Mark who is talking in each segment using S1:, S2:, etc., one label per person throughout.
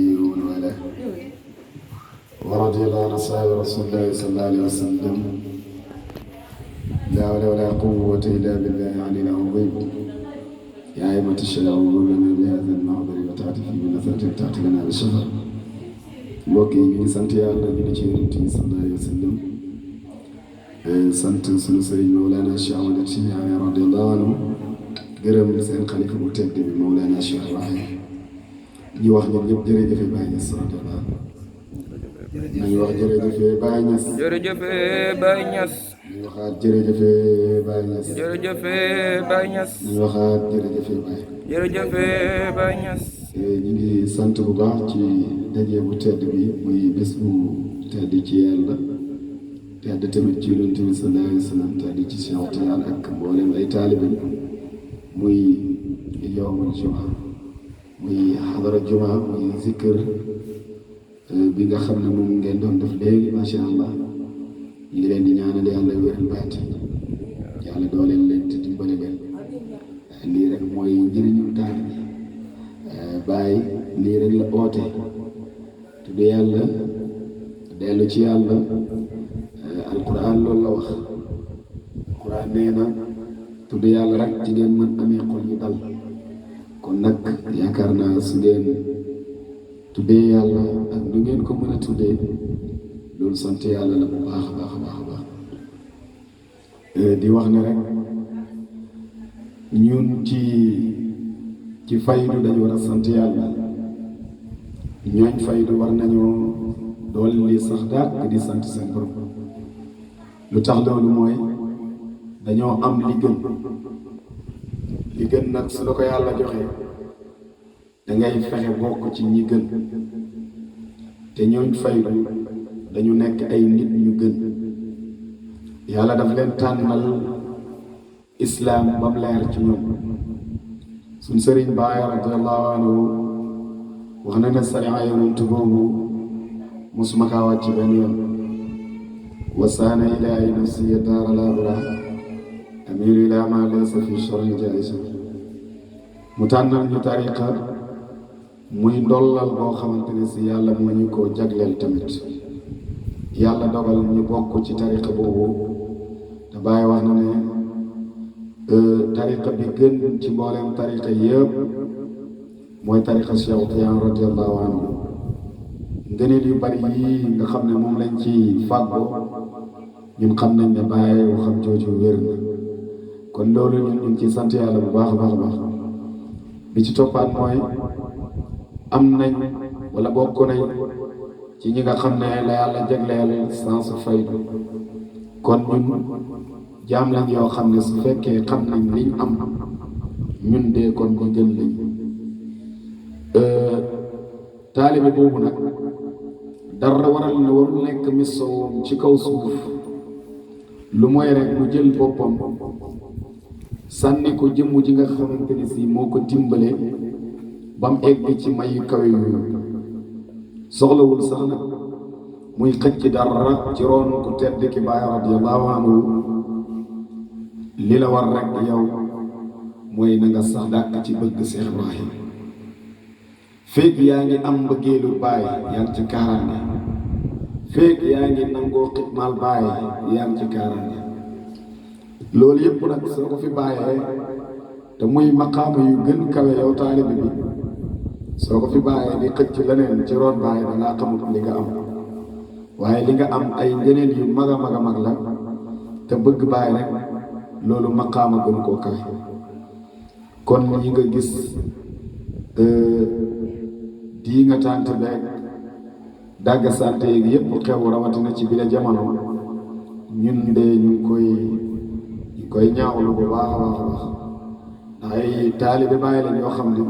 S1: وله ورضي الله عن أصحاب رسول الله صلى الله عليه وسلم لا حول ولا قوة إلا بالله العلي العظيم يا أئمة الشرع لنا بهذا المحضر وتعطي في بنثرة تعطي لنا بالشفر mbokk yi ñu ngi sant yàlla ñu ngi ci Yonent bi sallallahu alayhi wa sallam sant sunu sëriñ Mawlana Cheikh Ahmad Tidiane radiyallahu anhu gërëm seen xalifa bu tedd bi Mawlana Cheikh Ibrahim ñu wax ñoom ñëpp jërëjëf Baye Niass radiyallahu anhu nañu wax jërëjëf Baye Niass
S2: jërëjëf Baye Niass
S1: nañu waxaat jërëjëf Baye Niass
S2: jërëjëf Baye Niass
S1: nañu waxaat jërëjëf Baye
S2: jërëjëf Baye Niass
S1: ñu ngi sant bu baax ci daje bu tedd bi muy bés bu tedd ci yàlla tedd tamit ci Yonent bi sallallahu alayhi wa sallam tedd ci Cheikh Tidiane ak mboolem ay taalibe muy yawmul jumaa muy xadara jumaa muy zikr bi nga xam ne moom ngeen doon def léegi macha allah ñu ngi leen di ñaanal yàlla wéral baati yàlla dooleel leen te dimbale leen lii rek mooy njëriñu taalibe Baay lii rek la oote tudd yàlla dellu ci yàlla alquran loolu la wax alquran nee na tudd yàlla rek ci ngeen mën amee xol yu dal kon nag yaakaar naa su ngeen tuddee yàlla ak nu ngeen ko mën a tuddee loolu sant yàlla la bu baax a baax a baax a baax di wax ne rek ñun ci faydu dañu war a sant yàlla ñooñ faydu war nañoo dolli sax daal di sant seen borom lu tax loolu mooy dañoo am li gën nag su la ko yàlla joxee dangay fexe bokk ci ñi gën te ñooñ faydu dañu nekk ay nit ñu gën yàlla daf leen tànnal islaam ba mu leer ci ñoom suñ sëriñ Baay radiyallahu anhu wax na ne sariya yonent boobu musuma kaa wàcc benn yoon wasaana ilaahi nafsiya daara laabura amiru ilaa ma laysa fi shar'i jaa'is mu tànnal ñu tariqa muy ndollal boo xamante ne si yàlla moo ñu ko jagleel tamit yàlla dogal ñu bokk ci tariqa boobu te Baay wax na ne tariqa bi gën ci mboolem tariqa yëpp mooy tariqa Cheikh Tidiane radiyallahu anhu ngëneel yu bari yii nga xam ne moom lañ ci fàggo ñun xam nañ ne Baay waxam jooju wér na kon loolu ñun ñu ngi ci sant yàlla bu baax a baax a baax bi ci toppaat mooy am nañ wala bokk nañ ci ñi nga xam ne la yàlla jagleel sans faydu kon ñun jaam lañ yoo xam ne su fekkee xam nañ liñ am ñun de kon ñu gën lañ taalibe boobu nag dara waral na warul nekk mission ci kaw suuf lu mooy rek mu jël boppam sànni ko jëmm ji nga xamante ni si moo ko dimbale ba mu egg ci mayu kawe yooyu soxlawul sax nag muy xëcc dara ci roon ku tedd ki Baay radiyallahu anhu li la war rek yow mooy na nga sax dàkk ci bëgg Cheikh Ibrahim feeg yaa ngi am mbëggeelu Baay yaa ngi ci kaaraange feeg yaa ngi nangoo xitmaal Baay yaa ngi ci kaaraange loolu yëpp nag soo ko fi bàyyee te muy maqaama yu gën kawe yow taalibe bi soo ko fi bàyyee di xëcc leneen ci roon Baay da ngaa xamut li nga am waaye li nga am ay ngëneel yu mag a mag a mag la te bëgg Baay rek loolu maqaama gën koo kawe kon yi nga gis dii nga tànt beeg dàgga sante yi yëpp xew rawatina ci bi la jamono ñun de ñu koy ñaawlu bu baax a baax a baax ndax ay taalibe Baay la ñoo xam ne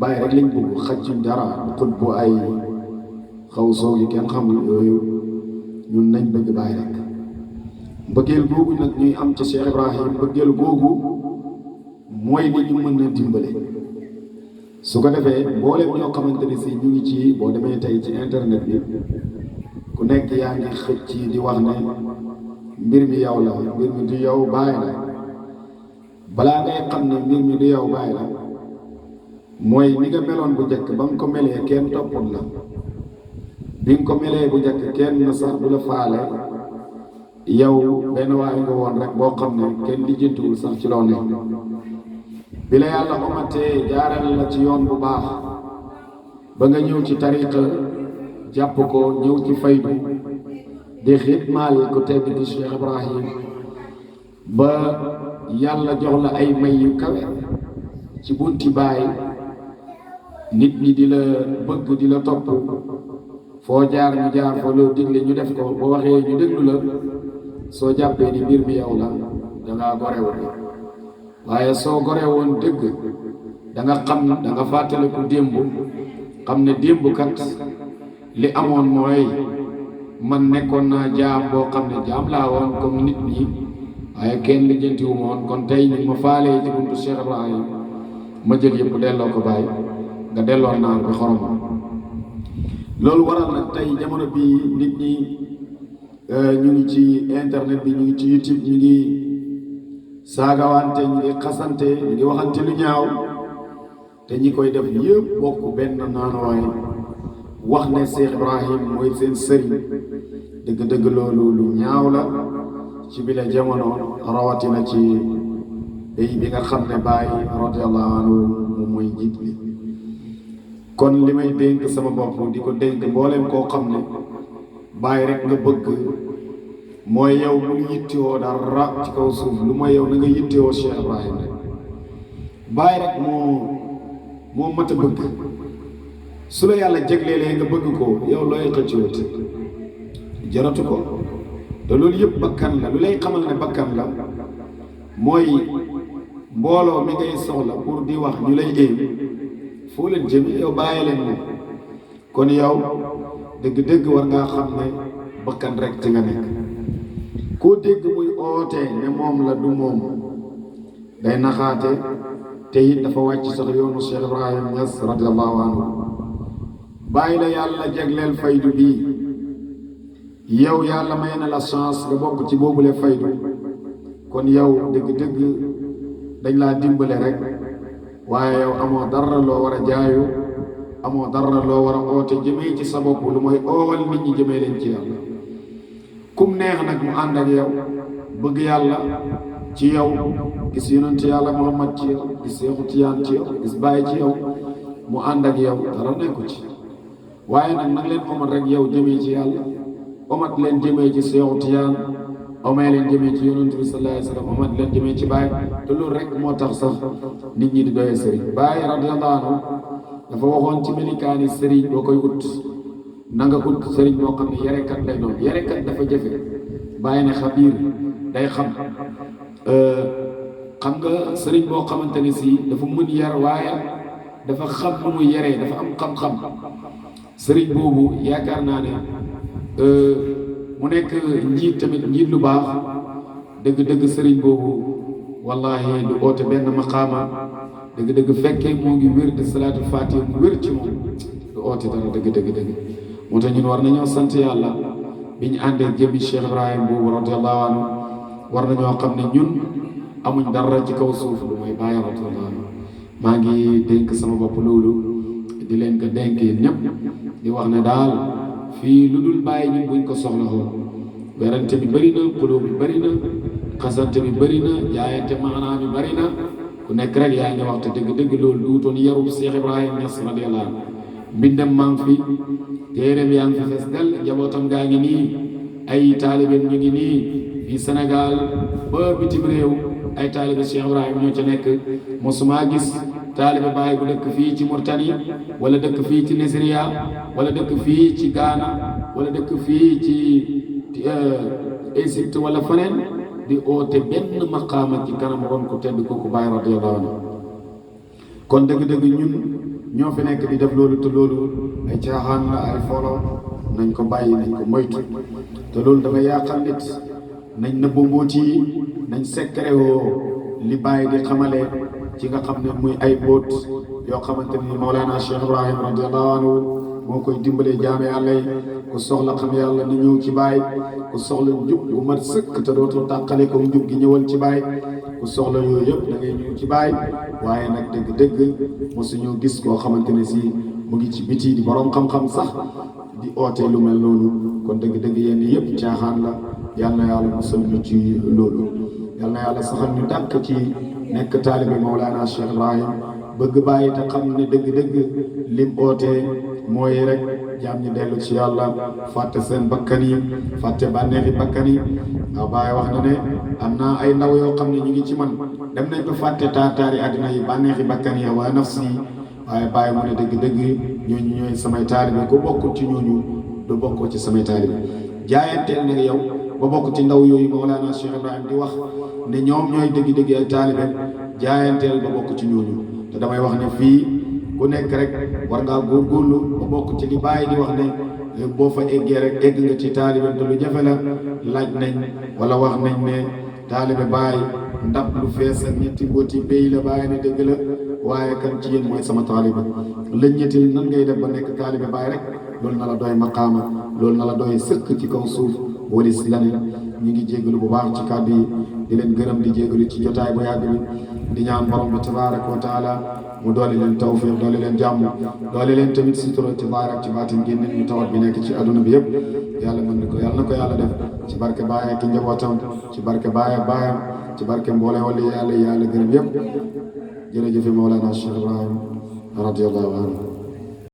S1: Baay rek lañ bëgg xaccuñ dara xut bu ay xaw soo yi kenn xamul yooyu ñun nañ bëgg Baay rek mbëggeel googu nag ñuy am ci Cheikh Ibrahim mbëggeel googu mooy li ñu mën a dimbale su ko defee mboolem ñoo xamante ne si ñu ngi ci boo demee tey ci internet bi ku nekk yaa ngi xëcc di wax ne mbir mi yow la mbir mi du yow Baay la balaa ngay xam ne mbir mi du yow Baay la mooy ni nga meloon bu njëkk ba nga ko melee kenn toppul la bi nga ko melee bu njëkk kenn sax du la faale yow benn waay nga woon rek boo xam ne kenn lijjantiwul sax ci loo ne bi la yàlla omatee jaarale la ci yoon bu baax ba nga ñëw ci tariqa jàpp ko ñëw ci faydu di xidmaal ko tedd di Cheikh Ibrahim ba yàlla jox la ay may yu kawe ci bunti baay nit ñi di la bëgg di la topp foo jaar ñu jaar fa loo digle ñu def ko boo waxee ñu déglu la soo jàppee ni mbir mi yow la dangaa gore woon waaye soo gore woon dëgg da nga xam da nga fàttaliku démb xam ne démb kat li amoon mooy man nekkoon naa jaam boo xam ne jaam laa woon comme nit ñi waaye kenn lijjantiwu ma woon kon tey ñu ma faalee ci buntu Cheikh Ibrahim ma jël yëpp delloo ko bàyyi nga delloo naar bi xorom loolu waral nag tey jamono bi nit ñi ñu ngi ci internet bi ñu ngi ci YouTube ñu ngi saagawante ñu ngi xasante ñu ngi waxante lu ñaaw te ñi koy def yëpp bokk benn naanuwaay wax ne Cheikh Ibrahim mooy seen sëriñ dëgg-dëgg loolu lu ñaaw la ci bile jamono rawatina ci day bi nga xam ne Baay radiyallahu anhu moom mooy njiit li kon li may dénk sama bopp di ko dénk mboolem koo xam ne Baay rek nga bëgg mooy yow mu yittewoo dara ci kaw suuf lu mooy yow na nga yittewoo Cheikh Ibrahim rek Baay rek moo mat a bëgg su la yàlla jégleelee nga bëgg ko yow looy xëccooti jaratu ko te loolu yëpp bakkan la lu lay xamal ne bakkan la mooy mbooloo mi ngay soxla pour di wax ñu lay éem foo leen jëme yow bàyyi leen moom kon yow dëgg-dëgg war ngaa xam ne bakkan rek ci nga nekk koo dégg muy oote ne moom la du moom day naxaate te it dafa wàcc sax yoonu Cheikh Ibrahim Niass radiyallahu anhu bàyyi la yàlla jagleel faydu bii yow yàlla may na la chance nga bokk ci boobule faydu kon yow dëgg-dëgg dañ laa dimbale rek waaye yow amoo dara loo war a jaayu amoo dara loo war a oote jëmee ci sa bopp lu mooy oowal nit ñi jëmee leen ci yàlla kum neex nag mu ànd ak yow bëgg yàlla ci yow gis yonent yàlla Muhammad ci yow gis Seexu Tijaan ci yow gis Baay ci yow mu ànd ak yow dara nekku ci waaye nag leen omat rek yow jëmee ci yàlla omat leen jëmee ci Seexu Tijaan omee leen jëmee ci yonent bi sallallahu alayhi wa sallam omat leen jëmee ci Baay te loolu rek moo tax sax nit ñi di doyee sëriñ Baay radiyallahu anhu dafa waxoon ci melikaani sëriñ boo koy ut na nga ut sëriñ boo xam ne yarekat lay doon yarekat dafa jafe Baay ne xabiir day xam nga sëriñ boo xamante ne si dafa mën yar waaye dafa xam nu muy yaree dafa am xam-xam sëriñ boobu yaakaar naa ne mu nekk njiit tamit njiit lu baax dëgg-dëgg sëriñ boobu wallahi du oote benn maqaama dëgg-dëgg fekkee moo ngi wér de salaatul faatiha mu wér ci moom du oote dara dëgg moo tax ñun war nañoo sant yàlla bi ñu àndee jëmmi Cheikh Ibrahim boobu radiyallahu anhu war nañoo xam ne ñun amuñ dara ci kaw suuf lu mooy Baay radiyallahu anhu maa ngi dénk sama bopp loolu di leen ko dénkee ñëpp di wax ne daal fii lu dul bàyyi ñun buñ ko soxla woon werante bi bëri na xuloo bi bëri na xasante bi bëri na jaayante maanaa bi bëri na ku nekk rek yaa ngi wax te dëgg loolu duutoon yarub Cheikh Ibrahim Niass radiyallahu anhu mbindam maa ngi fi téereem yaa ngi fi fees del njabootam gaa ngi nii ay taalibeem ñu ngi nii fii Sénégal ba bitim réew ay taalibe Cheikh Ibrahim ñoo ca nekk mosuma gis taalibe Baay bu dëkk fii ci Mauritanie wala dëkk fii ci Nigeria wala dëkk fii ci Ghana wala dëkk fii ci Égypte wala feneen di oote benn maqaama ci kanam ron ko tedd kooku Baay radiyallahu anhu kon dëgg ñun ñoo fi nekk di def loolu te loolu ay caaxaan la ay folo nañ ko bàyyi nañ ko moytu te loolu dafa yàqal nit nañ nëbbu mbóot yi nañ secret woo li Baay di xamale ci nga xam ne muy ay mbóot yoo xamante ni Mawlana Cheikh Ibrahim radiyallahu anhu moo koy dimbalee jaame yàlla yi ku soxla xam yàlla na ñëw ci Baay ku soxla njub bu mat sëkk te dootul tàqale ko njub gi ñëwal ci Baay ku soxla yooyu yëpp da ngay ñëw ci Baay waaye nag dëgg-dëgg mosuñoo gis koo xamante ne si mu ngi ci biti di borom xam-xam sax di oote lu mel noonu kon dëgg-dëgg yenn yëpp caaxaan la yal na yàlla musal ñu ci loolu yal na yàlla saxal ñu dàkk ci nekk taalibe Mawlana Cheikh Ibrahim bëgg Baay te xam ne dëgg-dëgg lim ootee mooy rek jaam ñi dellu ci yàlla fàtte seen bakkan yi fàtte bànneexi bakkan yi waaw Baay wax na ne am naa ay ndaw yoo xam ne ñu ngi ci man dem nañ ba fàtte taari àddina yi bànneexi bakkan yi waa nafsi waaye Baay mu ne dëgg-dëgg ñooñu ñooy samay taalibe ku bokkul ci ñooñu du bokkoo ci samay taalibe jaayanteel nag yow ba bokk ci ndaw yooyu Mawlana Cheikh Ibrahim di wax ne ñoom ñooy dëgg-dëgg ay taalibe jaayanteel ba bokk ci ñooñu te damay wax ne fii ku nekk rek war ngaa góorgóorlu ba bokk ci li Baay di wax ne boo fa eggee rek egg nga ci taalibe te lu jafe la laaj nañ wala wax nañ ne taalibe Baay ndab lu fees ak ñetti booti béy la Baay ne dëgg la waaye kan ci yéen mooy sama taalibe lañ ñetti nan ngay def ba nekk taalibe Baay rek loolu na la doy maqaama loolu na la doy sëkk ci kaw suuf walis laneen ñu ngi jégalu bu baax ci kàddu yi di leen gërëm di jégalu ci jotaay bu yàgg bi di ñaan borom bi tabaraka wa taala mu dooli leen tawfiq dooli leen jàmm dooli leen tamit sutura ci baar ak ci baatin génne ñu tawat bi nekk ci adduna bi yëpp yàlla mën na ko yàlla def ci barke Baay ak njabootam ci barke Baay ak baayam ci barke mboole wala yàlla gërëm yëpp jërëjëf Mawlana Cheikh Ibrahim radiyallahu anhu